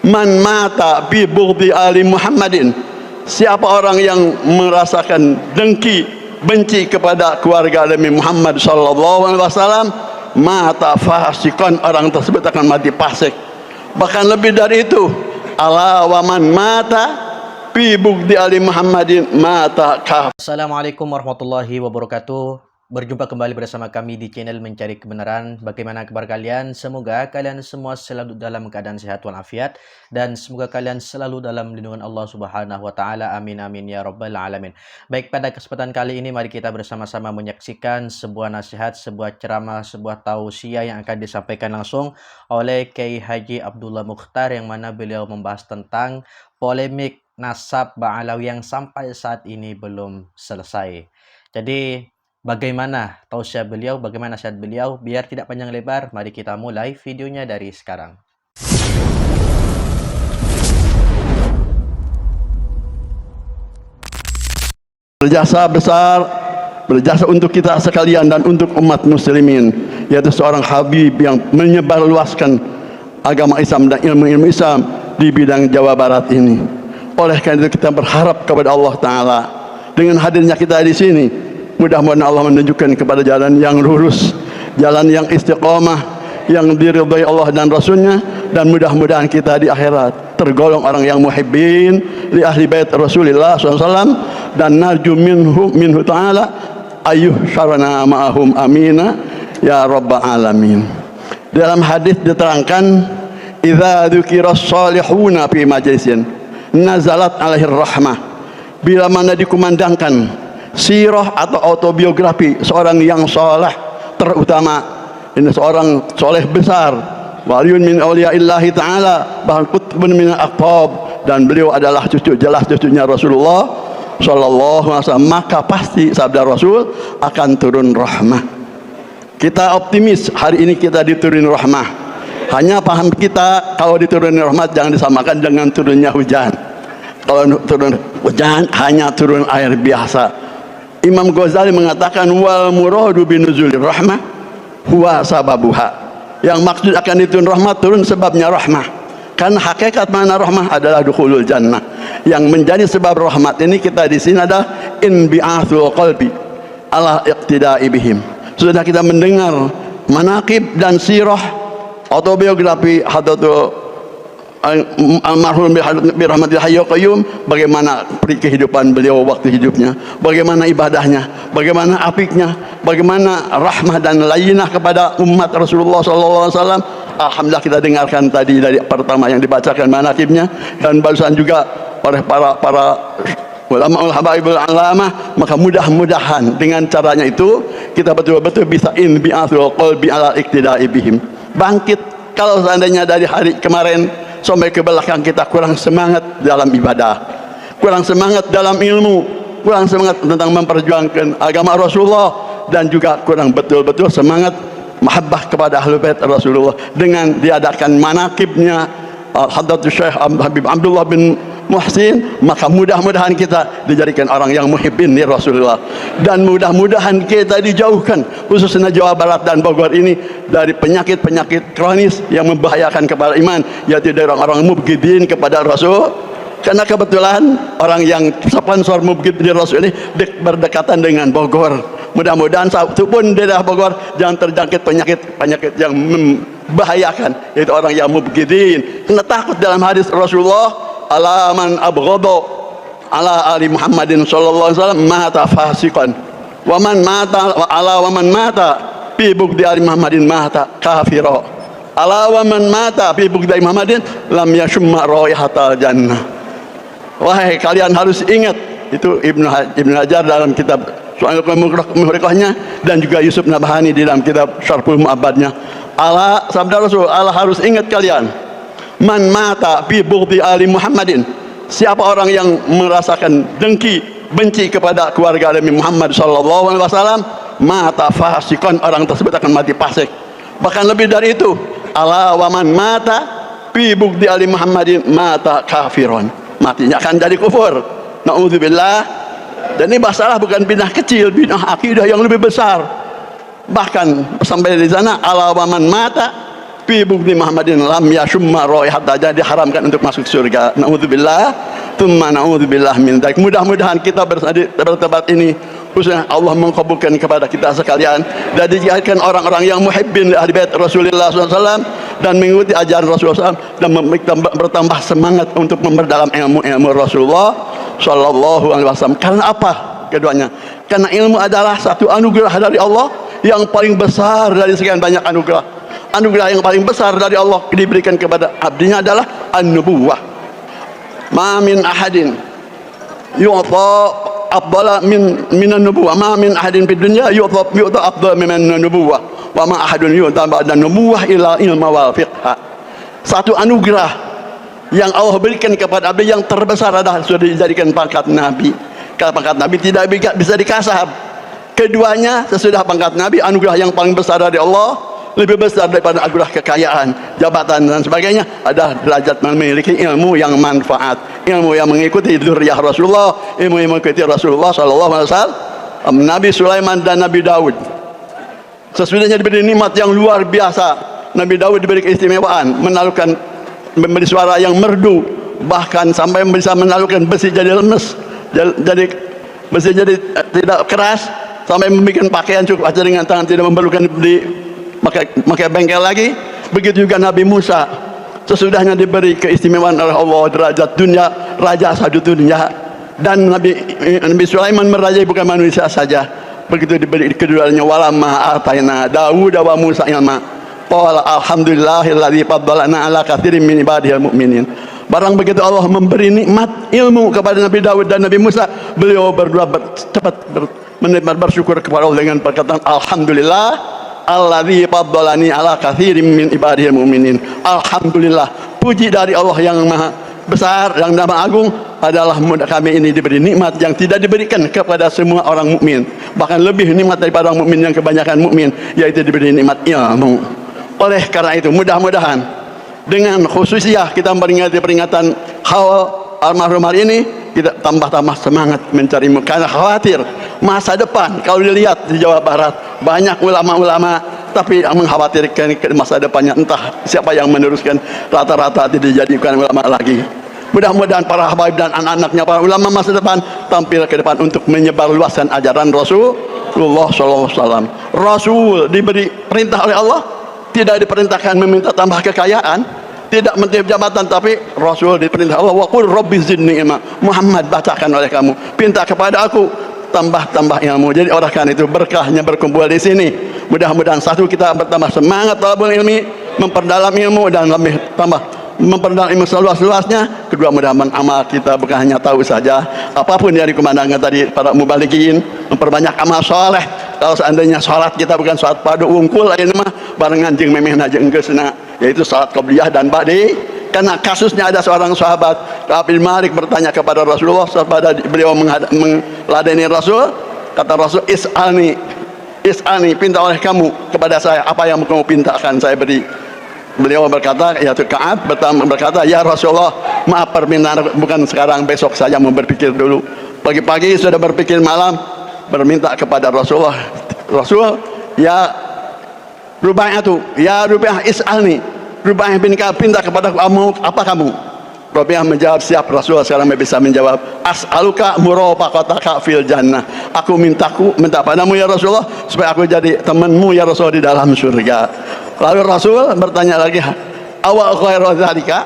Man mata bi bughdi ali Muhammadin, siapa orang yang merasakan dengki, benci kepada keluarga Nabi Muhammad sallallahu alaihi wasallam, mata fasikan, orang tersebut akan mati fasik. Bahkan lebih dari itu, ala wa man mata fi bughdi ali Muhammadin mata kafir. Assalamualaikum warahmatullahi wabarakatuh. Berjumpa kembali bersama kami di channel Mencari Kebenaran. Bagaimana kabar kalian? Semoga kalian semua selalu dalam keadaan sehat walafiat, dan semoga kalian selalu dalam lindungan Allah Subhanahu wa taala. Amin amin ya rabbal alamin. Baik, pada kesempatan kali ini mari kita bersama-sama menyaksikan sebuah nasihat, sebuah ceramah, sebuah tausiah yang akan disampaikan langsung oleh Kiai Haji Abdullah Mukhtar, yang mana beliau membahas tentang polemik nasab Ba'alawi yang sampai saat ini belum selesai. Jadi bagaimana tausiah beliau, bagaimana nasihat beliau? Biar tidak panjang lebar, mari kita mulai videonya dari sekarang. Berjasa besar, berjasa untuk kita sekalian dan untuk umat muslimin, yaitu seorang habib yang menyebarluaskan agama Islam dan ilmu-ilmu Islam di bidang Jawa Barat ini. Oleh karena itu kita berharap kepada Allah Ta'ala, dengan hadirnya kita di sini, mudah-mudahan Allah menunjukkan kepada jalan yang lurus, jalan yang istiqomah, yang diridhai Allah dan Rasulnya, dan mudah-mudahan kita di akhirat tergolong orang yang muhibbin li ahli bait Rasulullah SAW, dan narju minhu ta'ala ayuh syarana ma'ahum amina ya rabbal alamin. Dalam hadis diterangkan, idza dzukiras salihuna fi majlisin nazalat alaihir rahmah. Bila mana dikumandangkan sirah atau autobiografi seorang yang soleh terutama, ini seorang soleh besar, waliyun min awliyaillahi ta'ala, bahkan qutbun min al-aqtab, dan beliau adalah cucu, jelas cucunya Rasulullah sallallahu alaihi wasallam, maka pasti sabda Rasul akan turun rahmah. Kita optimis hari ini kita diturunin rahmah. Hanya paham kita, kalau diturunin rahmat jangan disamakan dengan turunnya hujan. Kalau turun hujan hanya turun air biasa. Imam Ghazali mengatakan wal muradu binuzulir rahmah huwa sababuha. Yang maksud akan diturun rahmat, turun sebabnya rahmah. Karena hakikat mana rahmah adalah dukhulul jannah. Yang menjadi sebab rahmat ini kita di sini adalah inbi'athul qalbi ala iqtida'i bihim. Sudah kita mendengar manaqib dan sirah autobiografi Hadratul almarhum bi rahmatil hayy qayyum, bagaimana kehidupan beliau waktu hidupnya, bagaimana ibadahnya, bagaimana apiknya, bagaimana rahmah dan layyinah kepada umat Rasulullah sallallahu alaihi wasallam. Alhamdulillah kita dengarkan tadi dari pertama yang dibacakan manaqibnya, dan barusan juga oleh para ulama habaibul alamah. Maka mudah-mudahan dengan caranya itu kita betul-betul bisa inbi'athul qalbi ala iktida'i bihim, bangkit. Kalau seandainya dari hari kemarin sampai ke belakang kita kurang semangat dalam ibadah, kurang semangat dalam ilmu, kurang semangat tentang memperjuangkan agama Rasulullah, dan juga kurang betul-betul semangat mahabbah kepada Ahlul Bait Rasulullah dengan diadakan manaqibnya Hadratus Syekh Habib Abdullah bin Muhsin, maka mudah-mudahan kita dijadikan orang yang muhibbin di Rasulullah, dan mudah-mudahan kita dijauhkan khususnya Jawa Barat dan Bogor ini dari penyakit-penyakit kronis yang membahayakan kepada iman, yaitu dari orang-orang mubghidin kepada Rasul. Karena kebetulan orang yang sponsor mubghid di Rasul ini berdekatan dengan Bogor. Mudah-mudahan satu pun di daerah Bogor jangan terjangkit penyakit yang membahayakan, yaitu orang yang mubghidin. Karena takut dalam hadis Rasulullah, ala man abghadha ala ali Muhammadin sallallahu alaihi wasallam mata fasiqan wa man mata ala wa man mata fi bughdi ali Muhammadin mata kafira ala wa man mata fi bughdi Muhammadin lam yashumma raihatal jannah. Wahai kalian harus ingat itu Ibnu Hajar dalam kitab Su'ail Muhriqahnya, dan juga Yusuf Nabhani di dalam kitab Syarhul Mu'abbadnya. Ala sabda Rasul, ala harus ingat kalian, man mata fi bughdi ali Muhammadin, siapa orang yang merasakan dengki, benci kepada keluarga Nabi Muhammad sallallahu alaihi wasallam, mata fasikan, orang tersebut akan mati fasik. Bahkan lebih dari itu, ala wa man mata fi bughdi ali Muhammadin mata kafiron, matinya akan jadi kufur. Naudzubillah. Dan ini masalah bukan bidah kecil, bidah akidah yang lebih besar. Bahkan sampai di sana ala wa man mata fi bugdi Muhammadin lam yashumma raihat, jadi diharamkan untuk masuk surga. Naudzubillah, tsumma naudzubillah min dzalik. Mudah-mudahan kita bertobat ini khususnya Allah mengkabulkan kepada kita sekalian dan dijadikan orang-orang yang muhibbin ahli bait Rasulullah SAW dan mengikuti ajaran Rasulullah SAW dan bertambah semangat untuk memperdalam ilmu Rasulullah SAW. Karena apa? Keduanya, karena ilmu adalah satu anugerah dari Allah yang paling besar dari sekian banyak anugerah. Anugerah yang paling besar dari Allah diberikan kepada abdinya adalah an-nubuwah. Ma min ahadin yu'ta afdala minan nubuwah, ma min ahadin fid dunya yu'ta afdala minan nubuwah, wa ma ahadun yu'ta ba'da nubuwah illa ilma wal fiqha. Satu anugerah yang Allah berikan kepada abdi yang terbesar adalah sudah dijadikan pangkat nabi. Kalau pangkat nabi tidak bisa dikasab. Keduanya sesudah pangkat nabi, anugerah yang paling besar dari Allah, lebih besar daripada anugerah kekayaan, jabatan dan sebagainya, adalah derajat memiliki ilmu yang manfaat, ilmu yang mengikuti dzurriyyah Rasulullah, ilmu yang mengikuti Rasulullah SAW. Nabi Sulaiman dan Nabi Daud sesudahnya diberi nikmat yang luar biasa. Nabi Daud diberi keistimewaan menalukan memberi suara yang merdu, bahkan sampai bisa menalukan besi jadi lemes, jadi besi jadi tidak keras, sampai membuat pakaian cukup aja dengan tangan, tidak memerlukan pakai bengkel lagi. Begitu juga Nabi Musa sesudahnya diberi keistimewaan oleh Allah derajat dunia, raja satu dunia. Dan Nabi Sulaiman merajai bukan manusia saja, begitu diberi keduanya. Walamma ataina Daud wa Musa ilma qala alhamdulillahilladzi faddalana ala katsirin min ibadihil mu'minin. Barang begitu Allah memberi nikmat ilmu kepada Nabi Daud dan Nabi Musa, beliau berdua cepat bersyukur kepada Allah dengan perkataan alhamdulillah alladzi faddalani ala katsirin min ibadihil mu'minin. Alhamdulillah, puji dari Allah yang maha besar, yang maha agung, adalah kami ini diberi nikmat yang tidak diberikan kepada semua orang mukmin, bahkan lebih nikmat daripada orang mukmin yang kebanyakan mukmin, yaitu diberi nikmat ilmu. Oleh karena itu, mudah-mudahan dengan khususnya kita memperingati peringatan haul almarhum hari ini, kita tambah-tambah semangat mencari ilmu, karena khawatir masa depan. Kalau dilihat di Jawa Barat banyak ulama-ulama, tapi mengkhawatirkan ke masa depannya entah siapa yang meneruskan, rata-rata tidak dijadikan ulama lagi. Mudah-mudahan para habaib dan anak-anaknya para ulama masa depan tampil ke depan untuk menyebarluaskan ajaran Rasulullah SAW. Rasul diberi perintah oleh Allah, tidak diperintahkan meminta tambah kekayaan, tidak menteri jabatan, tapi Rasul diperintah Allah, wa qul rabbi zidni ilma. Muhammad, bacakan oleh kamu, pinta kepada aku tambah-tambah ilmu. Jadi oleh karena itu berkahnya berkumpul di sini. Mudah-mudahan satu, kita bertambah semangat talabul ilmi, memperdalam ilmu, dan lebih tambah memperdalam ilmu seluas-luasnya. Kedua, mudah-mudahan amal kita bukan hanya tahu saja, apapun yang dikumandangkan tadi para mubalikin, memperbanyak amal soleh. Kalau seandainya sholat kita bukan sholat padu wungkul, ini mah bareng anjing memeh aja enggeusna, yaitu sholat qobliyah dan ba'di. Karena kasusnya ada seorang sahabat Ka'ab bin Malik bertanya kepada Rasulullah, pada beliau meladeni Rasul, kata Rasul, is'alni, pinta oleh kamu kepada saya, apa yang kamu pinta akan saya beri. Beliau berkata, yaitu Ka'ab berkata, ya Rasulullah, maaf permintaan bukan sekarang, besok saja, mau berpikir dulu. Pagi-pagi sudah berpikir, malam berminta kepada Rasulullah, Rasul, ya Rubaiyah, ya Rubaiyah is'alni, Rubaiyah bin Ka'ab pinta kepada kamu, apa kamu? Rubaiyah menjawab, siap Rasulullah, sekarang bisa menjawab, as'aluka murafaqataka fil jannah, aku minta padamu ya Rasulullah supaya aku jadi temanmu ya Rasul di dalam surga. Lalu Rasul bertanya lagi, awa khairu dzalika,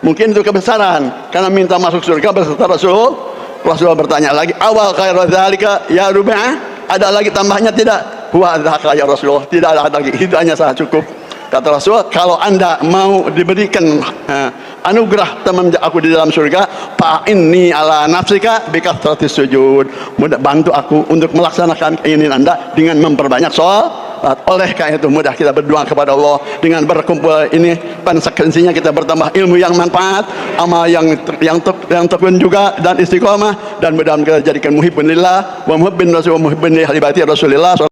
mungkin itu kebesaran karena minta masuk surga beserta Rasul. Rasul bertanya lagi, awal khairu dzalika ya Rubaiyah, ada lagi tambahnya tidak? Huwa dzaka ya Rasulullah, tidak ada lagi, itu hanya sangat cukup. Kata Rasul, kalau anda mau diberikan anugerah teman aku di dalam surga, fa inni ala nafsika bi kathratis sujud, bantu aku untuk melaksanakan keinginan anda dengan memperbanyak salat. Oleh karena itu, mudah kita berdoa kepada Allah dengan berkumpul ini, konsekuensinya kita bertambah ilmu yang manfaat, amal yang tekun juga, dan istiqomah, dan mudah-mudahan kita jadikan muhibbun lillah wa muhibbin rasul wa muhibbin li ahli baiti Rasulillah.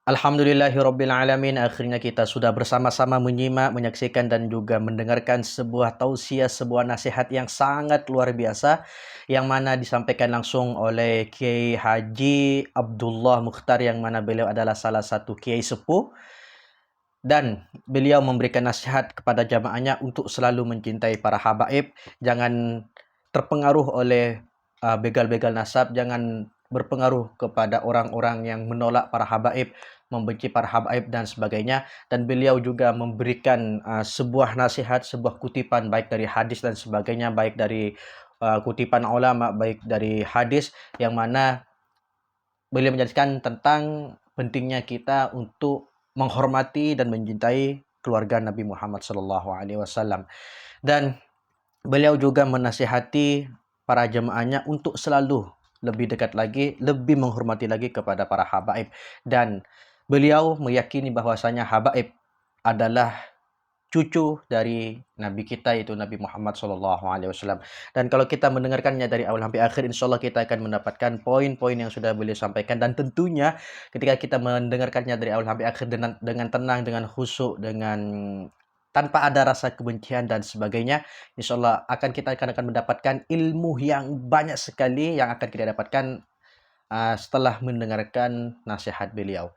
Alhamdulillahirabbil alamin. Akhirnya kita sudah bersama-sama menyimak, menyaksikan, dan juga mendengarkan sebuah tausiah, sebuah nasihat yang sangat luar biasa, yang mana disampaikan langsung oleh Kiai Haji Abdullah Mukhtar, yang mana beliau adalah salah satu kiai sepuh Dan beliau memberikan nasihat kepada jamaahnya untuk selalu mencintai para habaib, jangan terpengaruh oleh begal-begal nasab, jangan berpengaruh kepada orang-orang yang menolak para habaib, membenci para habaib dan sebagainya. Dan beliau juga memberikan sebuah nasihat, sebuah kutipan baik dari hadis dan sebagainya, baik dari kutipan ulama, baik dari hadis, yang mana beliau menjelaskan tentang pentingnya kita untuk menghormati dan mencintai keluarga Nabi Muhammad SAW. Dan beliau juga menasihati para jemaahnya untuk selalu lebih dekat lagi, lebih menghormati lagi kepada para habaib. Dan beliau meyakini bahwasanya habaib adalah cucu dari Nabi kita, yaitu Nabi Muhammad SAW. Dan kalau kita mendengarkannya dari awal sampai akhir, insya Allah kita akan mendapatkan poin-poin yang sudah beliau sampaikan. Dan tentunya ketika kita mendengarkannya dari awal sampai akhir dengan tenang, dengan khusyuk, dengan tanpa ada rasa kebencian dan sebagainya, insya Allah kita akan mendapatkan ilmu yang banyak sekali yang akan kita dapatkan setelah mendengarkan nasihat beliau.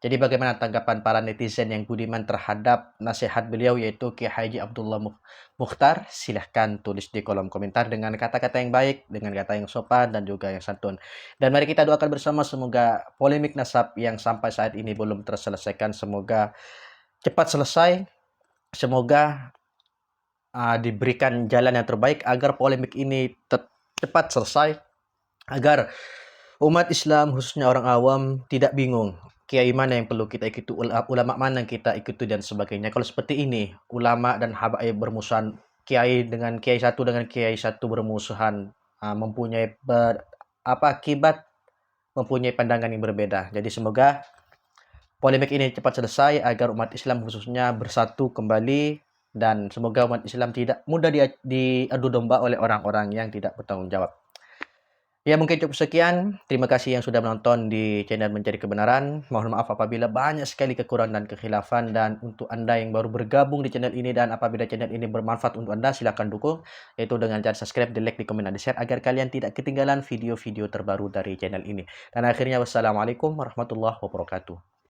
Jadi bagaimana tanggapan para netizen yang budiman terhadap nasihat beliau, yaitu Kiai Haji Abdullah Mukhtar? Silahkan tulis di kolom komentar dengan kata-kata yang baik, dengan kata yang sopan dan juga yang santun. Dan mari kita doakan bersama semoga polemik nasab yang sampai saat ini belum terselesaikan semoga cepat selesai. Semoga diberikan jalan yang terbaik agar polemik ini cepat selesai, agar umat Islam khususnya orang awam tidak bingung kiai mana yang perlu kita ikuti, ulama mana yang kita ikuti dan sebagainya. Kalau seperti ini, ulama dan habaib bermusuhan, kiai satu dengan kiai satu bermusuhan, mempunyai akibat, mempunyai pandangan yang berbeda. Jadi semoga polemik ini cepat selesai agar umat Islam khususnya bersatu kembali, dan semoga umat Islam tidak mudah diadu domba oleh orang-orang yang tidak bertanggung jawab. Ya, mungkin cukup sekian. Terima kasih yang sudah menonton di channel Mencari Kebenaran. Mohon maaf apabila banyak sekali kekurangan dan kekhilafan. Dan untuk Anda yang baru bergabung di channel ini, dan apabila channel ini bermanfaat untuk Anda, silakan dukung, yaitu dengan cara subscribe, di like, di komen, dan di share, agar kalian tidak ketinggalan video-video terbaru dari channel ini. Dan akhirnya, wassalamualaikum warahmatullahi wabarakatuh.